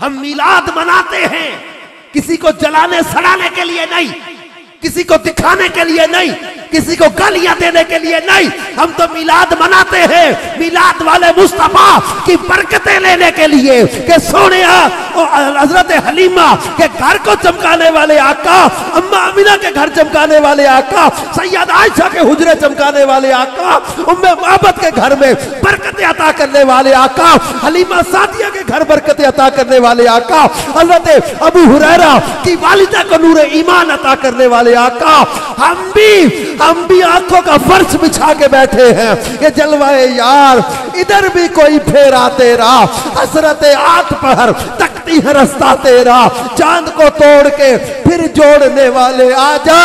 हम मिलाद मनाते हैं किसी को जलाने सड़ाने के लिए नहीं, किसी को दिखाने के लिए नहीं, किसी को गालियां देने के लिए नहीं। हम तो मिलाद मनाते हैं मिलाद वाले मुस्तफा की बरकतें लेने के लिए कि सोने हजरत हलीमा के घर को चमकाने वाले आका, अम्मा अमीना के घर चमकाने वाले आका, सैयद आयशा के हुजरे चमकाने वाले आका, उम्मे मोहब्बत के घर में बरकतें अता करने वाले आका, हलीमा सादिया के घर बरकतें अता करने वाले आका, हजरत अबू हुरैरा की वालिदा को नूर ईमान अता करने वाले आका। हम भी आंखों का फर्श बिछा के बैठे हैं। ये जलवाए यार, इधर भी कोई फेरा तेरा, हसरत आठ पहर तकती है रास्ता तेरा, चांद को तोड़ के फिर जोड़ने वाले आजा।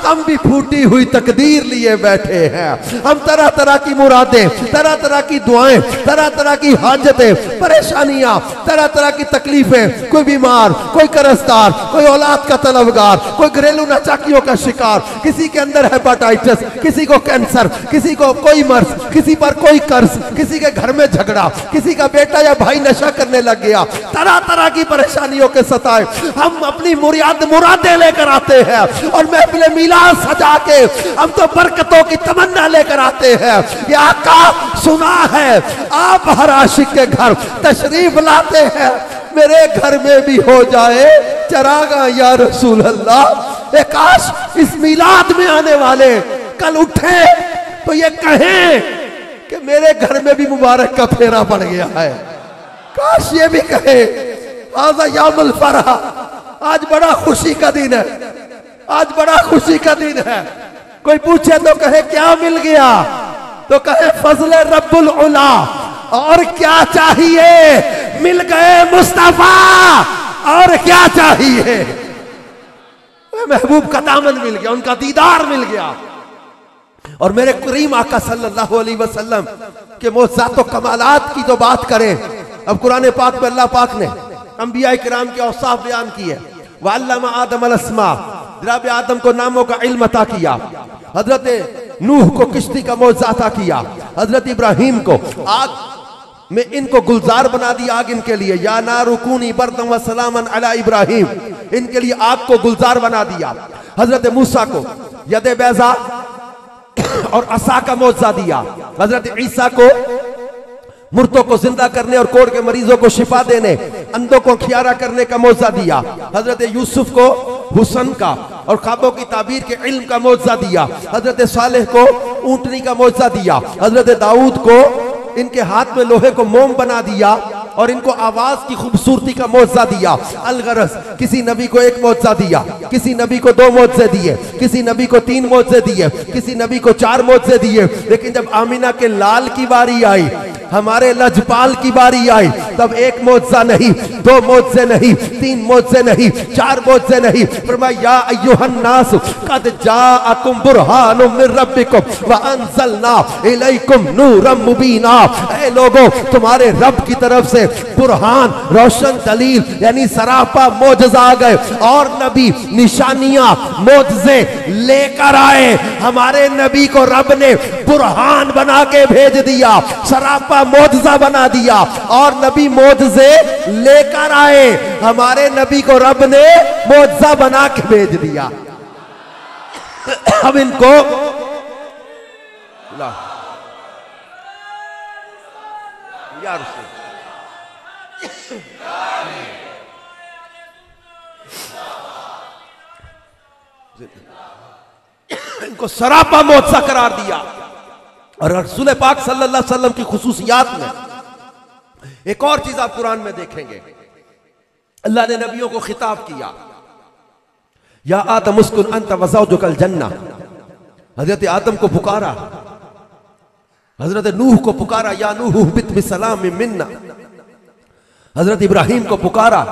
हम भी फूटी हुई तकदीर लिए बैठे हैं। हम तरह तरह की मुरादें, तरह तरह की दुआएं, तरह तरह की हाजतें, परेशानियां, तरह तरह की तकलीफें, कोई बीमार, कोई कर्जदार, कोई औलाद का तलबगार, कोई घरेलू नाचाकियों का शिकार, किसी के अंदर हेपेटाइटिस, किसी को कैंसर, किसी को कोई मर्ज, किसी पर कोई कर्ज, किसी के घर में झगड़ा, किसी का बेटा या भाई नशा करने लग गया, तरह तरह की परेशानियों के सताए। हम अपनी मुरादें लेकर आते हैं और महफिल मिलाद सजा के हम तो बरकतों की तमन्ना लेकर आते हैं। या आका सुना है आप हर आशिक के घर तशरीफ लाते हैं, मेरे घर में भी हो जाए चरागा या रसूल अल्लाह। काश इस मिलाद में आने वाले कल उठे तो ये कहें कि मेरे घर में भी मुबारक का फेरा पड़ गया है। काश ये भी कहे आजा यामुल फरह, आज बड़ा खुशी का दिन है, आज बड़ा खुशी का दिन है। कोई पूछे तो कहे क्या मिल गया, तो कहे फजले रब्बुल उला, और क्या चाहिए, मिल गए मुस्तफा, और क्या चाहिए। महबूब का दामन मिल गया, उनका दीदार मिल गया। और मेरे करीम आका सल्लल्लाहु अलैहि वसल्लम के मोअज़्ज़ात व कमालात की तो बात करें। अब कुरान पाक में अल्लाह पाक ने अंबिया किराम के औसाफ बयान किए। वअल्लमा आदम अल-अस्मा, जनाब आदम को नामों का इल्म अता किया। हजरत नूह को किश्ती का मोअज़्ज़ा अता किया। हजरत इब्राहिम को आग में इनको गुलजार बना दिया, आग इनके लिए, या नारुकूनी बरदम व सलामन अला इब्राहिम, इनके लिए आग को गुलजार बना दिया। हजरत मूसा को यदे बैजा और असा का मोअज़्ज़ा दिया। हजरत ईसा को मुर्दों को जिंदा करने और कोढ़ के मरीजों को शिफा देने, अंधों को खियारा करने का मोअज़्ज़ा दिया। हजरत यूसुफ को हुसन का और ख्वाबों की ताबीर के इल्म का मोअज़्ज़ा दिया। हजरत सालेह को ऊंटनी का मोअज़्ज़ा दिया। हजरत दाऊद को इनके हाथ में लोहे को मोम बना दिया और इनको आवाज की खूबसूरती का मोअज़्ज़ा दिया। अलगरज किसी नबी को एक मोअज़्ज़ा दिया, किसी नबी को 2 मोअज़्ज़े दिए, किसी नबी को 3 मोअज़्ज़े दिए, किसी नबी को 4 मोअज़्ज़े दिए। लेकिन जब आमिना के लाल की बारी आई, हमारे लजपाल की बारी आई, तब 1 मोअज़्ज़ा नहीं, 2 मोअज़्ज़े नहीं, 3 मोअज़्ज़े नहीं, 4 मोअज़्ज़े नहीं। फरमाया या अय्युहन नास कद जाअकुम बुरहानुम मिर रब्बिकुम व अंज़लना इलैकुम नूरम मुबीना। ऐ लोगों, तुम्हारे रब की तरफ से बुरहान, रोशन दलील, यानी सरापा मोजज़ा आ गए और नबी निशानियां, मोजज़े लेकर आए। हमारे नबी को रब ने बुरहान बना के भेज दिया, सरापा मोजज़ा बना दिया, और नबी मोजज़े लेकर आए। हमारे नबी को रब ने मोजज़ा बना के भेज दिया। अब इनको यार इनको सरापा मोजज़ा करार दिया। और रसूल पाक सल्लल्लाहु अलैहि वसल्लम की खुसूसियात में एक और चीज आप कुरान में देखेंगे। अल्लाह ने नबियों को खिताब किया, या आदम उस्कुन अंत व ज़ौजुकल जन्नह। हजरत आदम को पुकारा, हजरत नूह को पुकारा, या नूह बित बिसलाम मिन्ना। हजरत इब्राहिम को पुकारा,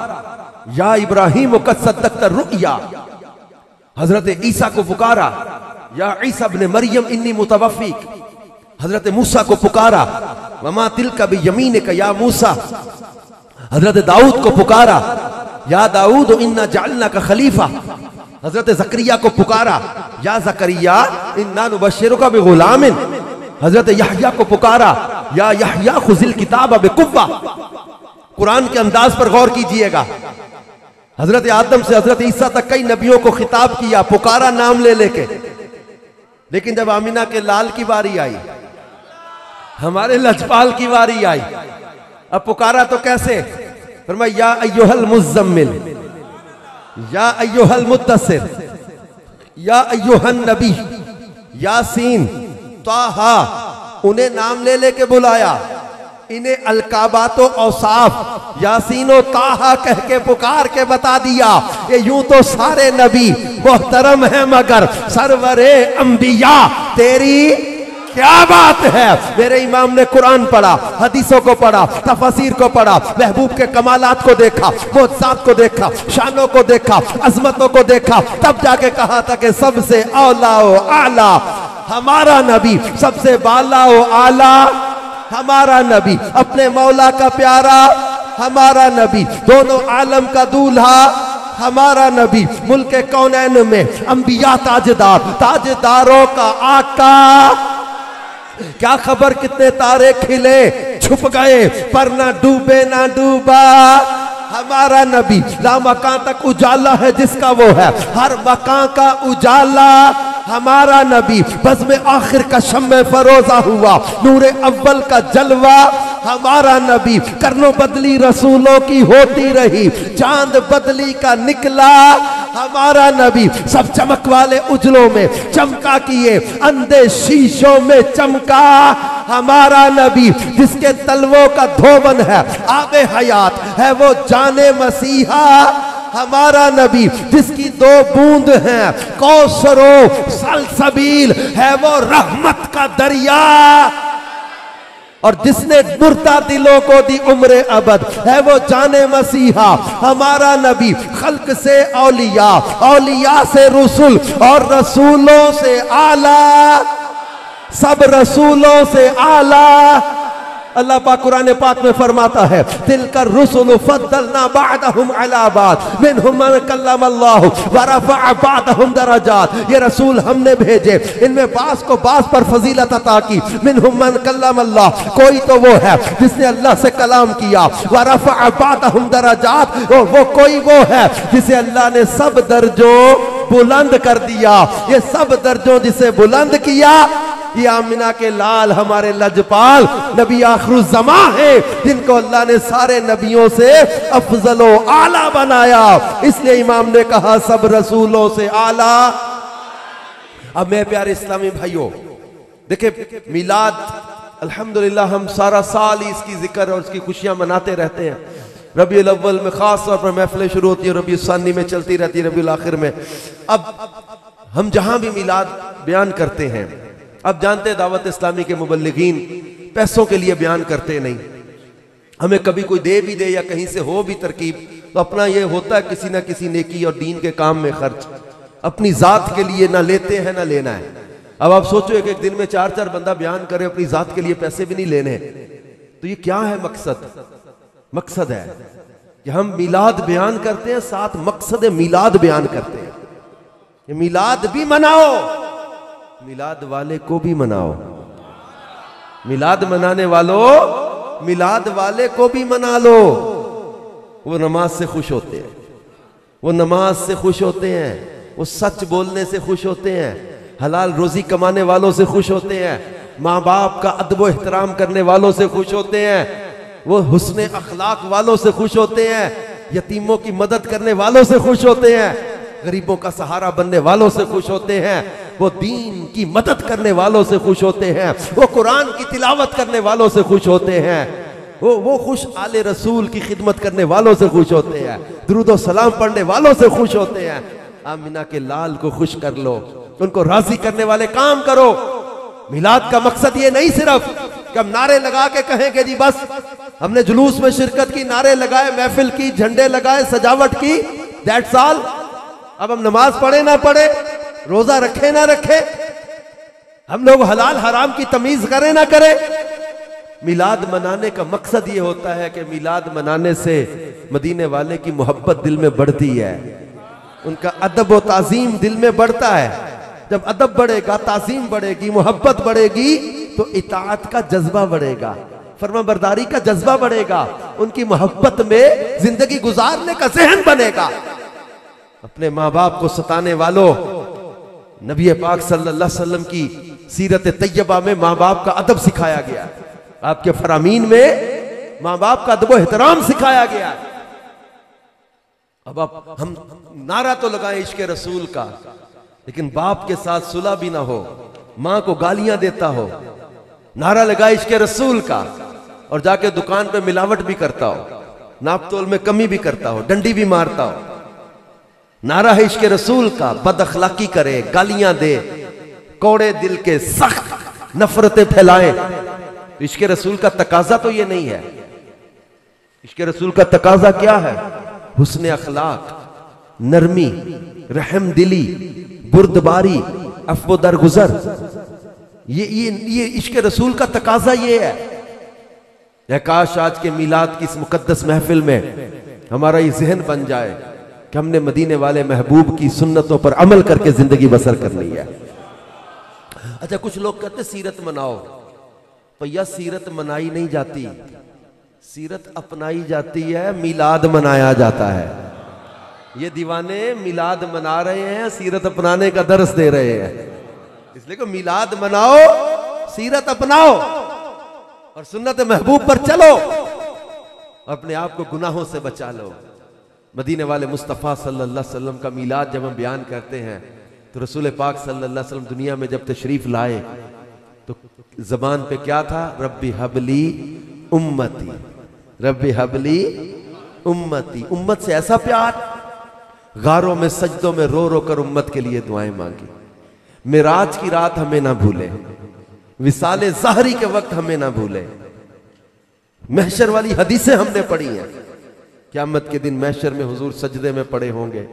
या इब्राहिम कद सद्दक़्ता रुया। हजरत ईसा को पुकारा, या ईसा इब्न मरियम इन्नी मुतवफ़्फ़ीक। हजरत मूसा को पुकारा, वमा तिलका बियमीनिका या मूसा। हजरत दाऊद को पुकारा, या दाऊद इन्ना जअलनाका खलीफा। हजरत ज़करिया को पुकारा, या ज़करिया इन्ना नुबश्शिरुका बिग़ुलामिन। हजरत यहया को पुकारा, या यहया खुज़िल किताब बिक़ुव्वा। कुरान के अंदाज पर गौर कीजिएगा। हजरत आदम से हजरत ईसा तक कई नबियों को खिताब किया, पुकारा नाम ले लेके, लेकिन जब आमिना के लाल की बारी आई, हमारे लजपाल की बारी आई, अब पुकारा तो कैसे? फरमाया या अय्युहल मुज़्ज़म्मिल, या अय्युहल मुद्दस्सिर, या अय्युहन नबी, यासीन, ताहा, उन्हें नाम ले लेके बुलाया। इन्हें अलकाबातो औसाफ यासीनो ताहा कह के पुकार के बता दिया। ये यूं तो सारे नबी मोहतरम है, मगर सरवरे अंबिया तेरी क्या बात है। मेरे इमाम ने कुरान पढ़ा, हदीसों को पढ़ा, तफसीर को पढ़ा, महबूब के कमालात को देखा, मोहजात को देखा, शानों को देखा, अजमतों को देखा, तब जाके कहा था कि सबसे औला ओ आला हमारा नबी, सबसे बाला ओ आला हमारा नबी, अपने मौला का प्यारा हमारा नबी, दोनों आलम का दूल्हा हमारा नबी, मुल्क कौनैन में अंबिया ताजदार, ताजदारों का आका। क्या खबर कितने तारे खिले छुप गए, पर ना डूबे ना डूबा हमारा नबी। ला मकान तक उजाला है जिसका वो है, हर मकान का उजाला हमारा नबी। बस में आखिर का शम्मे फरोजा हुआ, नूरे अव्वल का जलवा हमारा नबी। करनो बदली रसूलों की होती रही, चांद बदली का निकला हमारा नबी। सब चमक वाले उजलों में चमका किए, अंधे शीशों में चमका हमारा नबी। जिसके तलवों का धोवन है आबे हयात है, वो जाने मसीहा हमारा नबी। जिसकी दो बूंद हैं कौसरो सलसबील है, वो रहमत का दरिया। और जिसने मुर्दा दिलों को दी उम्र अबद है, वो जाने मसीहा हमारा नबी। खल्क से औलिया, औलिया से रसूल, और रसूलों से आला, सब रसूलों से आला। अल्लाह पाक कुरान पाक में फरमाता है, तिलकर रुसुल फद्दलना बादहुम अला बाद मिनहुम मन कल्लमल्लाहु व रफअ बादहुम दरजात। ये रसूल हमने भेजे, इनमें बास को बास पर फजीलत अता की। मिनहुम मन कल्लमल्लाह, कोई तो वो है जिसने अल्लाह से कलाम किया। व रफअ बादहुम दरजात, वो कोई वो है जिसे अल्लाह ने सब दर्जों बुलंद कर दिया। ये सब दर्जों जिसे बुलंद किया, ये आमिना के लाल हमारे लजपाल नबी आखिरुज़्ज़मा है, जिनको अल्लाह ने सारे नबियों से अफजलो आला बनाया। इसलिए इमाम ने कहा सब रसूलों से आला। अब मेरे प्यारे इस्लामी भाइयों, देखिए मिलाद अल्हम्दुलिल्लाह हम सारा साल ही इसकी जिक्र और इसकी खुशियां मनाते रहते हैं। रबीउल अव्वल में खास तौर पर महफिलें शुरू होती है, रबीउल सानी में चलती रहती है, रबीउल आखिर में। अब हम जहां भी मिलाद बयान करते हैं, अब जानते हैं दावत इस्लामी के मुबल्लिगीन पैसों के लिए बयान करते नहीं। हमें कभी कोई दे भी दे या कहीं से हो भी तरकीब, तो अपना ये होता है किसी ना किसी नेकी और दीन के काम में खर्च, अपनी जात के लिए ना लेते हैं ना लेना है। अब आप सोचो एक दिन में 4-4 बंदा बयान करे, अपनी जात के लिए पैसे भी नहीं लेने, तो ये क्या है मकसद? मकसद है कि हम मिलाद बयान करते हैं, साथ मकसद मिलाद बयान करते हैं। ये मिलाद भी मनाओ, मिलाद वाले को भी मनाओ। मिलाद मनाने वालों, मिलाद वाले को भी मना लो। वो नमाज से खुश होते हैं, वो नमाज से खुश होते हैं, वो सच बोलने से खुश होते हैं, हलाल रोजी कमाने वालों से खुश होते हैं, माँ बाप का अदब व एहतराम करने वालों से खुश होते हैं, वो हुस्ने अखलाक वालों से खुश होते हैं, यतीमों की मदद करने वालों से खुश होते हैं, गरीबों का सहारा बनने वालों से खुश होते हैं, वो दीन की मदद करने वालों से खुश होते हैं, वो कुरान की तिलावत करने वालों से खुश होते हैं, वो खुश आले रसूल की खिदमत करने वालों से खुश होते हैं, दुरूद और सलाम पढ़ने वालों से खुश होते हैं। आमिना के लाल को खुश कर लो, उनको राजी करने वाले काम करो। मिलाद का मकसद ये नहीं सिर्फ कि हम नारे लगा के कहेंगे जी बस हमने जुलूस में शिरकत की, नारे लगाए, महफिल की, झंडे लगाए, सजावट की, दैट्स ऑल। अब हम नमाज पढ़े ना पढ़े, रोजा रखे ना रखे, हम लोग हलाल हराम की तमीज करें ना करें, मिलाद मनाने का मकसद ये होता है कि मिलाद मनाने से मदीने वाले की मोहब्बत दिल में बढ़ती है, उनका अदब व ताजीम दिल में बढ़ता है। जब अदब बढ़ेगा, ताजीम बढ़ेगी, मोहब्बत बढ़ेगी, तो इताअत का जज्बा बढ़ेगा, फर्माबरदारी का जज्बा बढ़ेगा, उनकी मोहब्बत में जिंदगी गुजारने का जहन बनेगा। अपने माँ बाप को सताने वालों, नबी पाक सल्लल्लाहु अलैहि वसल्लम की सीरत तैयबा में माँ बाप का अदब सिखाया गया, आपके फरामीन में माँ बाप का अदब एहतराम सिखाया गया। अब आप हम नारा तो लगाएं इश्क रसूल का, लेकिन बाप के साथ सुलह भी ना हो, माँ को गालियां देता हो, नारा लगाए इश्क रसूल का और जाके दुकान पे मिलावट भी करता हो, नाप तोल में कमी भी करता हो, डंडी भी मारता हो, नारा है इश्क रसूल का, बद अखलाकी करे, गालियां दे, कौड़े दिल के सख्त नफरतें फैलाए। इश्क रसूल का तकाजा तो ये नहीं है। इश्क रसूल का तकाजा क्या है? हुस्न अखलाक, नरमी, रहम दिली, बुर्दबारी, अफ़्व दरगुजर। ये इश्क रसूल का तकाजा ये है। काश आज के मिलाद की इस मुकद्दस महफिल में हमारा ये जहन बन जाए कि हमने मदीने वाले महबूब की सुन्नतों पर अमल करके जिंदगी बसर करनी है। अच्छा, कुछ लोग कहते सीरत मनाओ, भैया सीरत मनाई नहीं जाती, सीरत अपनाई जाती है, मिलाद मनाया जाता है। ये दीवाने मिलाद मना रहे हैं, सीरत अपनाने का दर्स दे रहे हैं। इसलिए को मिलाद मनाओ, सीरत अपनाओ और सुन्नत महबूब पर चलो, अपने आप को गुनाहों से बचा लो। मदीने वाले मुस्तफ़ा सल्लल्लाहु अलैहि वसल्लम का मिलाद जब हम बयान करते हैं तो रसूल पाक सल्लल्लाहु अलैहि वसल्लम दुनिया में जब तशरीफ लाए तो जबान पे क्या था? रब्बी हबली उम्मती, रब्बी हबली उम्मती। उम्मत से ऐसा प्यार, गारों में सजदों में रो रो कर उम्मत के लिए दुआएं मांगी। मिराज की रात हमें ना भूले, विसाले ज़हरी के वक्त हमें ना भूले। महशर वाली हदीसें हमने पढ़ी हैं, क़यामत के दिन महशर में हुजूर सजदे में पड़े होंगे,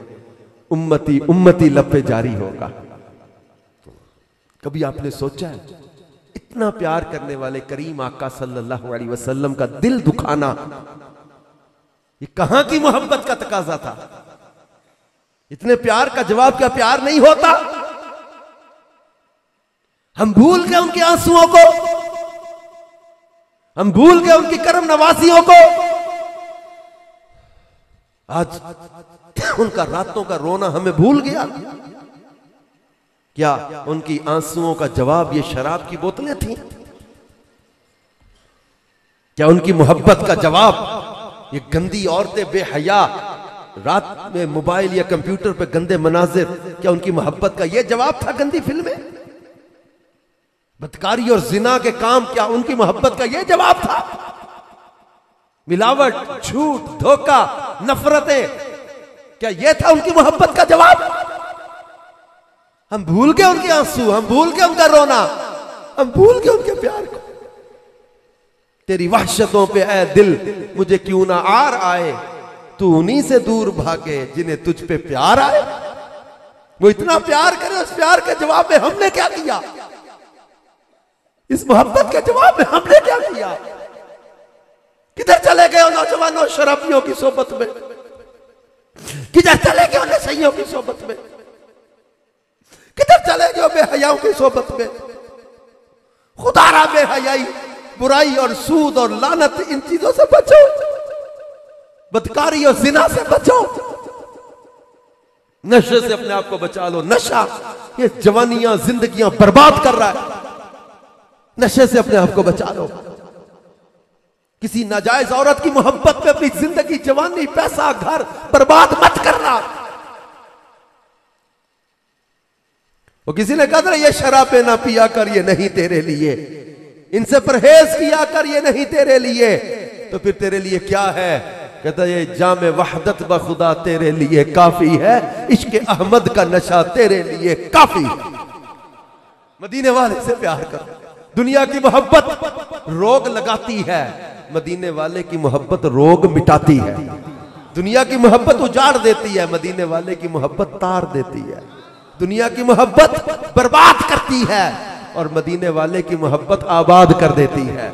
उम्मती उम्मती लपे जारी होगा। कभी आपने सोचा है इतना प्यार करने वाले करीम आका सल्लल्लाहु अलैहि वसल्लम का दिल दुखाना ये कहां की मोहब्बत का तकाजा था? इतने प्यार का जवाब क्या प्यार नहीं होता? हम भूल गए उनके आंसुओं को, हम भूल गए उनकी करम नवाजियों को। आज उनका रातों का रोना हमें भूल गया। क्या उनकी आंसुओं का जवाब ये शराब की बोतलें थी? क्या उनकी मोहब्बत का जवाब ये गंदी औरतें बेहया रात में मोबाइल या कंप्यूटर पे गंदे मनाजिर, क्या उनकी मोहब्बत का ये जवाब था? गंदी फिल्में, बदकारी और जिना के काम, क्या उनकी मोहब्बत का ये जवाब था? मिलावट, झूठ, धोखा, नफरतें, क्या ये था उनकी मोहब्बत का जवाब? हम भूल गए उनके आंसू, हम भूल गए उनका रोना, हम भूल गए उनके प्यार को। तेरी वहशतों पे ऐ दिल मुझे क्यों ना आर आए, तू उन्हीं से दूर भागे जिन्हें तुझ पे प्यार आए। वो इतना प्यार करे, उस प्यार के जवाब में हमने क्या किया? इस मोहब्बत के जवाब में हमने क्या किया? किधर चले गए उन नौजवानों शराबियों की सोबत में? किधर चले गए उन नशइयों की सोबत में? किधर चले गए बेहयाओं की सोबत में? खुदारा बेहयाई, बुराई और सूद और लानत, इन चीजों से बचो, बदकारी और जिना से बचो, नशे से अपने आप को बचा लो। नशा ये जवानियां, जिंदगियां बर्बाद कर रहा है, नशे से अपने आप को बचा लो। किसी नाजायज औरत की मोहब्बत में अपनी जिंदगी, जवानी, पैसा, घर बर्बाद मत करना। वो किसी ने कहा था ये शराबें ना पिया कर, ये नहीं तेरे लिए, इनसे परहेज किया कर, ये नहीं तेरे लिए। तो फिर तेरे लिए क्या है? कहता ये जामे वहदत बखुदा तेरे लिए काफी है, इश्क अहमद का नशा तेरे लिए काफी है। मदीने वाले से प्यार कर। दुनिया की मोहब्बत रोग लगाती है, मदीने वाले की मोहब्बत रोग मिटाती है। दुनिया की मोहब्बत उजाड़ देती है, मदीने वाले की मोहब्बत तार देती है। दुनिया की मोहब्बत बर्बाद करती है और मदीने वाले की मोहब्बत आबाद कर देती है।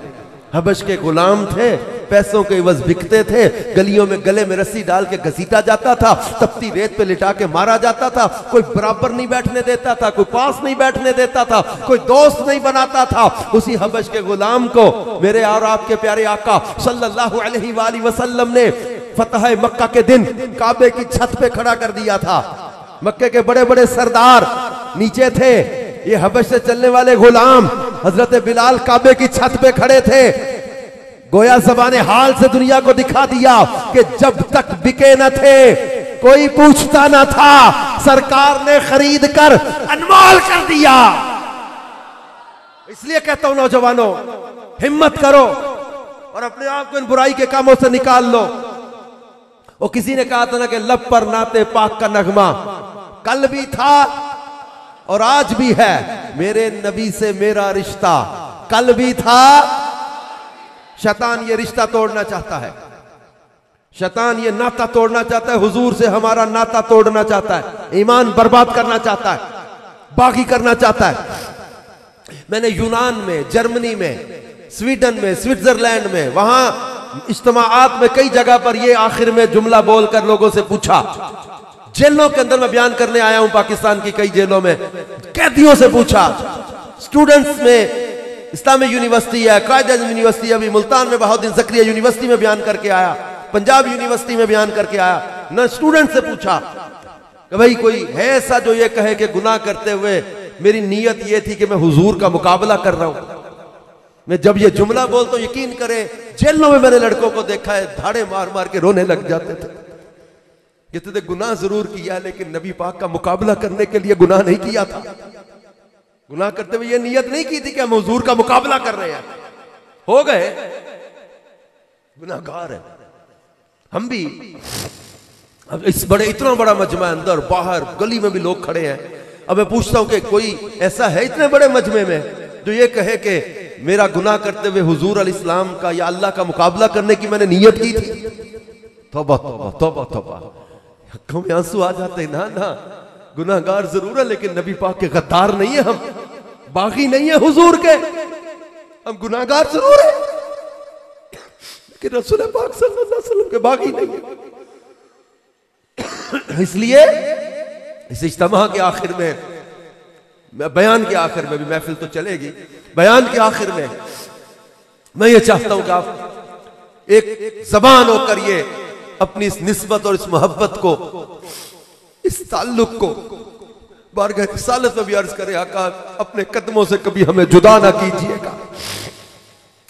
हबश के गुलाम थे, पैसों के इवज बिकते थे, गलियों में गले में रस्सी डाल के घसीटा जाता था, तपती रेत पे लिटा के मारा जाता था, कोई बराबर नहीं बैठने देता था, कोई पास नहीं बैठने देता था, कोई दोस्त नहीं बनाता था। उसी हबश के गुलाम को मेरे और आपके प्यारे आका सल्लल्लाहु अलैहि वसल्लम ने फतह मक्का के दिन काबे की छत पे खड़ा कर दिया था। मक्के के बड़े बड़े सरदार नीचे थे, ये हबश से चलने वाले गुलाम हजरत बिलाल काबे की छत पे खड़े थे। गोया ज़बाने हाल से दुनिया को दिखा दिया कि जब तक बिके न थे कोई पूछता न था, सरकार ने खरीद कर अनमोल कर दिया। इसलिए कहता हूं नौजवानों, हिम्मत करो और अपने आप को इन बुराई के कामों से निकाल लो। वो किसी ने कहा था ना कि लब पर नाते पाक का नगमा कल भी था और आज भी है, मेरे नबी से मेरा रिश्ता कल भी था। शैतान ये रिश्ता तोड़ना चाहता है, शैतान ये नाता तोड़ना चाहता है, हुजूर से हमारा नाता तोड़ना चाहता है, ईमान बर्बाद करना चाहता है, बागी करना चाहता है। मैंने यूनान में, जर्मनी में, स्वीडन में, स्विट्जरलैंड में, वहां इज्तिमाआत में कई जगह पर ये आखिर में जुमला बोलकर लोगों से पूछा। जेलों के अंदर मैं बयान करने आया हूं, पाकिस्तान की कई जेलों में कैदियों से पूछा, स्टूडेंट्स में इस्लामिक यूनिवर्सिटी है, कायदा यूनिवर्सिटी, अभी मुल्तान में बहाउद्दीन ज़करिया यूनिवर्सिटी में बयान करके आया, पंजाब यूनिवर्सिटी में बयान करके आया। न स्टूडेंट से पूछा कि भाई कोई है ऐसा जो ये कहे कि गुनाह करते हुए मेरी नीयत ये थी कि मैं हुजूर का मुकाबला कर रहा हूं। मैं जब ये जुमला बोलता हूं, यकीन करें जेलों में मैंने लड़कों को देखा है, धाड़े मार मार के रोने लग जाते थे। कहते थे गुनाह जरूर किया लेकिन नबी पाक का मुकाबला करने के लिए गुनाह नहीं किया था। गुनाह करते हुए ये नीयत नहीं की थी कि हम हुजूर का मुकाबला कर रहे हैं। हो गए गुनाहगार है हम भी। अब इस बड़े इतना बड़ा मजमा, अंदर बाहर गली में भी लोग खड़े हैं। अब मैं पूछता हूं कि कोई ऐसा है इतने बड़े मजमे में जो ये कहे कि मेरा गुनाह करते हुए हुजूर अलैहि सलाम का या अल्लाह का मुकाबला करने की मैंने नीयत की थी। तौबा तौबा तौबा तौबा, आंखों में आंसू आ जाते हैं। ना, गुनाहगार जरूर है लेकिन नबी पाक के गद्दार नहीं है हम, बागी नहीं है हुजूर के, हम गुनाहगार जरूर है लेकिन रसूल पाक सल्लल्लाहु अलैहि वसल्लम के बागी नहीं है। इसलिए इस इज्तिमा के आखिर में, बयान के आखिर में भी, महफिल तो चलेगी, बयान के आखिर में मैं ये चाहता हूं कि आप एक जबान होकर ये अपनी इस निस्बत और इस मोहब्बत को, इस ताल्लुक को बारगाह रिसालत में भी अर्ज करे, आका अपने कदमों से कभी हमें जुदा ना कीजिएगा।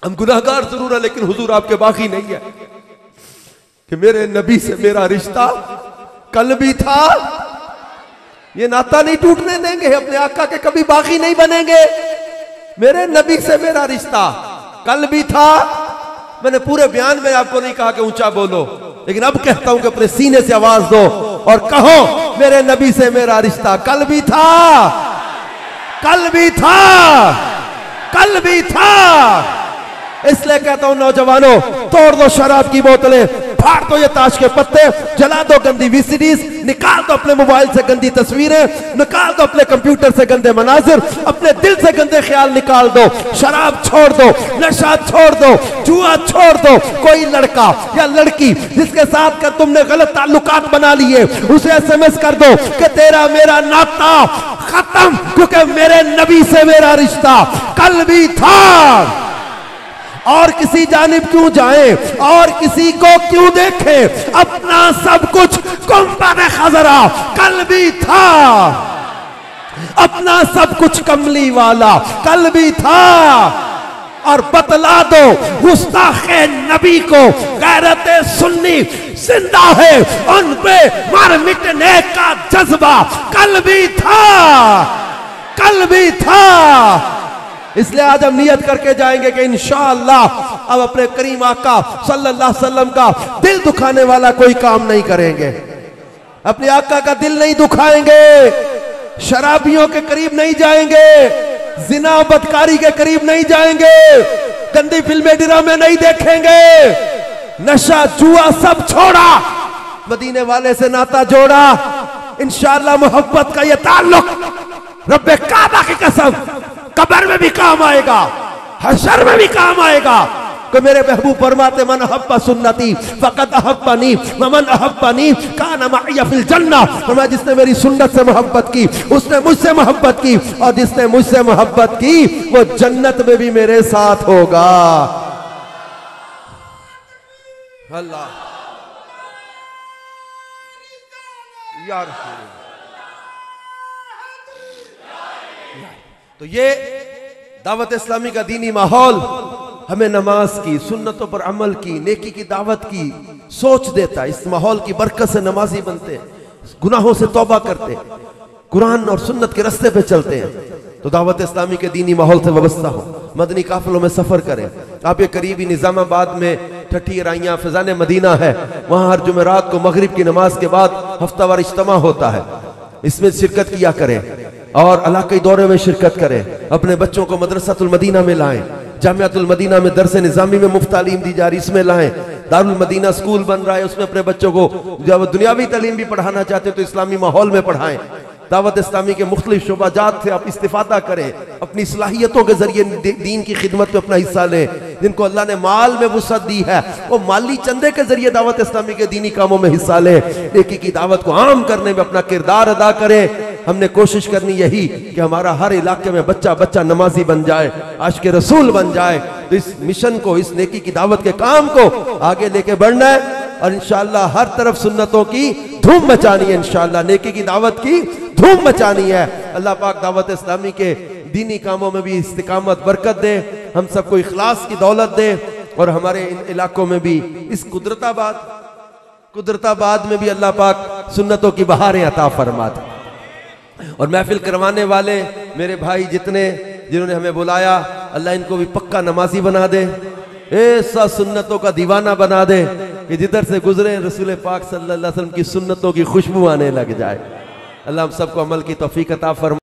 हम गुनाहगार जरूर है लेकिन हुजूर आपके बाकी नहीं है कि मेरे नबी से मेरा रिश्ता कल भी था, ये नाता नहीं टूटने देंगे, अपने आका के कभी बाकी नहीं बनेंगे। मेरे नबी से मेरा रिश्ता कल भी था। मैंने पूरे बयान में आपको नहीं कहा कि ऊंचा बोलो, लेकिन अब कहता हूं कि अपने सीने से आवाज दो और कहो मेरे नबी से मेरा रिश्ता कल भी था, कल भी था, कल भी था। इसलिए कहता हूं नौजवानों, तोड़ दो शराब की बोतलें, फाड़ दो ये ताश के पत्ते, जला दो गंदी वीसीडीज, निकाल दो अपने मोबाइल से गंदी तस्वीरें, निकाल दो अपने कंप्यूटर से गंदे मनाजिर, अपने दिल से गंदे ख्याल निकाल दो। शराब छोड़ दो, नशा छोड़ दो, जुआ छोड़ दो। कोई लड़का या लड़की जिसके साथ कर तुमने गलत ताल्लुकात बना लिए, उसे एसएमएस कर दो कि तेरा मेरा नाता खत्म, क्योंकि मेरे नबी से मेरा रिश्ता कल भी था। और किसी जानिब क्यों जाए और किसी को क्यों देखे, अपना सब कुछ गुंबद खजरा कल भी था, अपना सब कुछ कमली वाला कल भी था। और बतला दो गुस्ताखे नबी को गैरत सुन्नी जिंदा है, उन पे मर मिटने का जज्बा कल भी था, कल भी था। इसलिए आज हम नियत करके जाएंगे कि इंशाअल्लाह अब अपने करीम आका सल्लल्लाहु अलैहि वसल्लम का दिल दुखाने वाला कोई काम नहीं करेंगे, अपने आका का दिल नहीं दुखाएंगे, शराबियों के करीब नहीं जाएंगे, जिना बदकारी के करीब नहीं जाएंगे, गंदी फिल्में ड्रामे नहीं देखेंगे, नशा जुआ सब छोड़ा, मदीने वाले से नाता जोड़ा। इंशाअल्लाह मोहब्बत का ये ताल्लुक रब्बे काबा की कसम कब्र में भी काम आएगा, हशर में भी काम आएगा, कि मेरे महबूब फरमाते मन अहब्बा सुन्नती फकद अहब्बनी व मन अहब्बनी कान मअय फिल जन्नह। फरमाया जिसने मेरी सुन्नत से मोहब्बत की उसने मुझसे मोहब्बत की, और जिसने मुझसे मोहब्बत की वो जन्नत में भी मेरे साथ होगा। अल्लाह यार, तो ये दावत इस्लामी का दीनी माहौल हमें नमाज की, सुन्नतों पर अमल की, नेकी की दावत की सोच देता है। इस माहौल की बरकत से नमाजी बनते हैं, गुनाहों से तौबा करते हैं, कुरान और सुन्नत के रास्ते पे चलते हैं। तो दावत इस्लामी के दीनी माहौल से वाबस्ता हो, मदनी काफिलों में सफर करें। आप ये करीबी निजामाबाद में ठठी राइयां फैजान मदीना है, वहां हर जुमेरात को मगरिब की नमाज के बाद हफ्तावार इज्तिमा होता है, इसमें शिरकत किया करें और इलाक़ाई दौरे में शिरकत करें। अपने बच्चों को मदरसातुल मदीना में लाएं, जामियातुल मदीना में दरस निज़ामी में मुफ्त तालीम दी जा रही, इसमें लाएं। दारुल मदीना स्कूल बन रहा है, उसमें अपने बच्चों को जब दुनियावी तालीम भी पढ़ाना चाहते हैं तो इस्लामी माहौल में पढ़ाएं। दावत इस्लामी के मुख्तलिफ शोबाजात से आप इस्तिफादा करें, अपनी सलाहियतों के जरिए दीन की खिदमत में अपना हिस्सा लें। जिनको अल्लाह ने माल में वुसअत दी है वो माली चंदे के जरिए दावत इस्लामी के दीनी कामों में हिस्सा लें, नेकी की दावत को आम करने में अपना किरदार अदा करें। हमने कोशिश करनी यही कि हमारा हर इलाके में बच्चा बच्चा नमाजी बन जाए, आशिक़ रसूल बन जाए। तो इस मिशन को, इस नेकी की दावत के काम को आगे लेके बढ़ना है और इंशाअल्लाह हर तरफ सुन्नतों की धूम मचानी है, इंशाअल्लाह नेकी की दावत की धूम मचानी है। अल्लाह पाक दावत इस्लामी के दीनी कामों में भी इस्तिकामत बरकत दे, हम सबको इखलास की दौलत दे और हमारे इन इलाकों में भी, इस कुदरताबाद में भी अल्लाह पाक सुन्नतों की बहारें अता फरमा दे। और महफिल करवाने वाले मेरे भाई जिन्होंने हमें बुलाया, अल्लाह इनको भी पक्का नमाजी बना दे, ऐसा सुन्नतों का दीवाना बना दे कि जिधर से गुजरे रसूल पाक सल्लल्लाहु अलैहि वसल्लम की सुन्नतों की खुशबू आने लग जाए। अल्लाह हम सबको अमल की तौफीक अता फरमा।